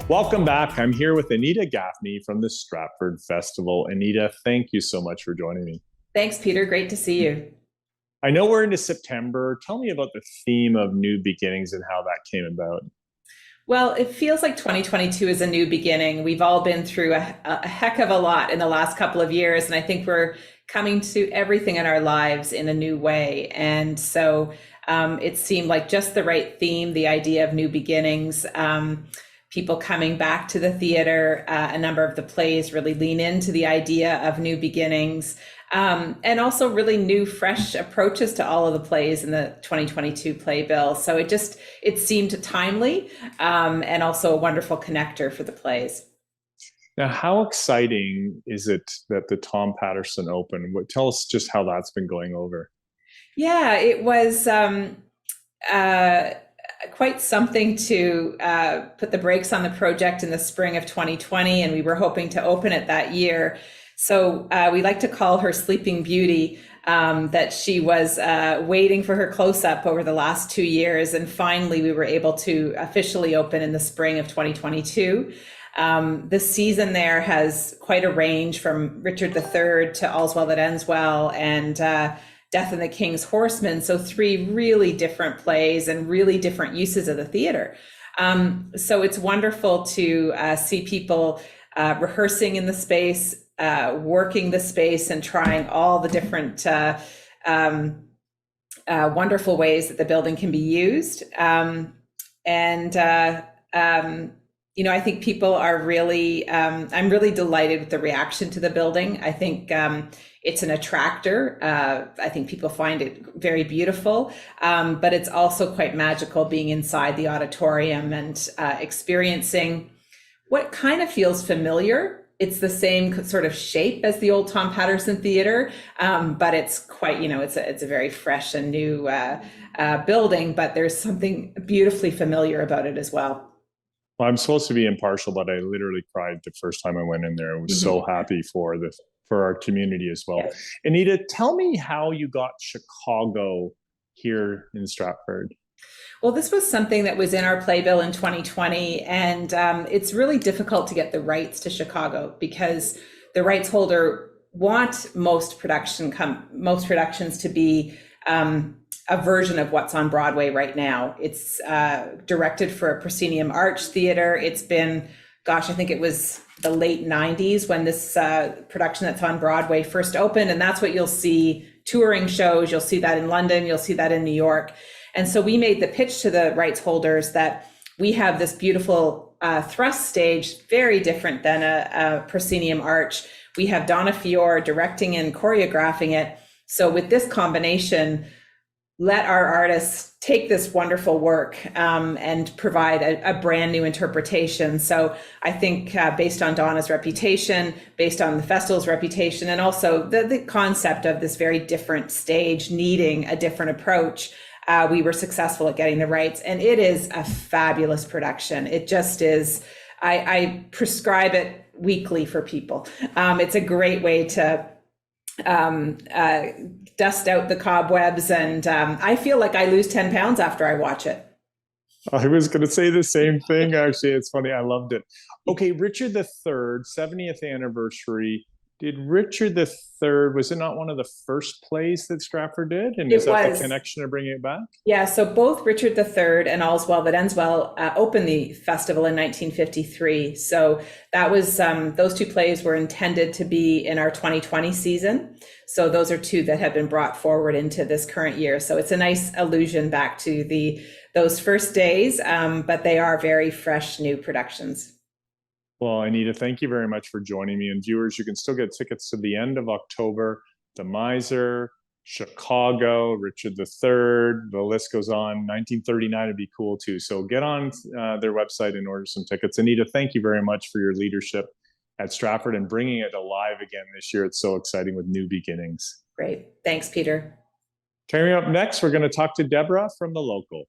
Welcome back. I'm here with Anita Gaffney from the Stratford Festival. Anita, thank you so much for joining me. Thanks, Peter. Great to see you. I know we're into September. Tell me about the theme of new beginnings and how that came about. Well, it feels like 2022 is a new beginning. We've all been through a heck of a lot in the last couple of years, and I think we're coming to everything in our lives in a new way. And so it seemed like just the right theme, the idea of new beginnings. People coming back to the theater, a number of the plays really lean into the idea of new beginnings, and also really new, fresh approaches to all of the plays in the 2022 playbill. So it seemed timely, and also a wonderful connector for the plays. Now, how exciting is it that the Tom Patterson Open? Tell us just how that's been going over. Yeah, it was quite something to put the brakes on the project in the spring of 2020, and we were hoping to open it that year. So we like to call her Sleeping Beauty, that she was waiting for her close-up over the last 2 years, and finally we were able to officially open in the spring of 2022. The season there has quite a range from Richard III to All's Well That Ends Well and Death and the King's Horseman. So three really different plays and really different uses of the theater. So it's wonderful to see people rehearsing in the space, working the space, and trying all the different wonderful ways that the building can be used. I think people are really, I'm really delighted with the reaction to the building. I think it's an attractor. I think people find it very beautiful, but it's also quite magical being inside the auditorium and experiencing what kind of feels familiar. It's the same sort of shape as the old Tom Patterson Theatre, but it's quite, it's a very fresh and new building, but there's something beautifully familiar about it as well. Well, I'm supposed to be impartial, but I literally cried the first time I went in there. I was so happy for our community as well. Yes. Anita, tell me how you got Chicago here in Stratford. Well, this was something that was in our playbill in 2020, and it's really difficult to get the rights to Chicago because the rights holder want most productions to be a version of what's on Broadway right now. It's directed for a proscenium arch theater. It's been, I think it was the late 90s when this production that's on Broadway first opened. And that's what you'll see touring shows. You'll see that in London. You'll see that in New York. And so we made the pitch to the rights holders that we have this beautiful thrust stage, very different than a proscenium arch. We have Donna Fior directing and choreographing it. So with this combination, let our artists take this wonderful work and provide a brand new interpretation. So I think based on Donna's reputation, based on the festival's reputation, and also the concept of this very different stage needing a different approach, we were successful at getting the rights. And it is a fabulous production. It just is. I prescribe it weekly for people. It's a great way to dust out the cobwebs, and I feel like I lose 10 pounds after I watch it. I was going to say the same thing, actually. It's funny. I loved it. Okay, Richard III, 70th anniversary. Did Richard III, was it not one of the first plays that Stratford did? And is that the connection of bringing it back? Yeah, so both Richard III and All's Well That Ends Well opened the festival in 1953. So that was, those two plays were intended to be in our 2020 season. So those are two that have been brought forward into this current year. So it's a nice allusion back to those first days, but they are very fresh new productions. Well, Anita, thank you very much for joining me. And viewers, you can still get tickets to the end of October. The Miser, Chicago, Richard III, the list goes on. 1939 would be cool too. So get on their website and order some tickets. Anita, thank you very much for your leadership at Stratford and bringing it alive again this year. It's so exciting with new beginnings. Great. Thanks, Peter. Coming up next, we're going to talk to Deborah from the local.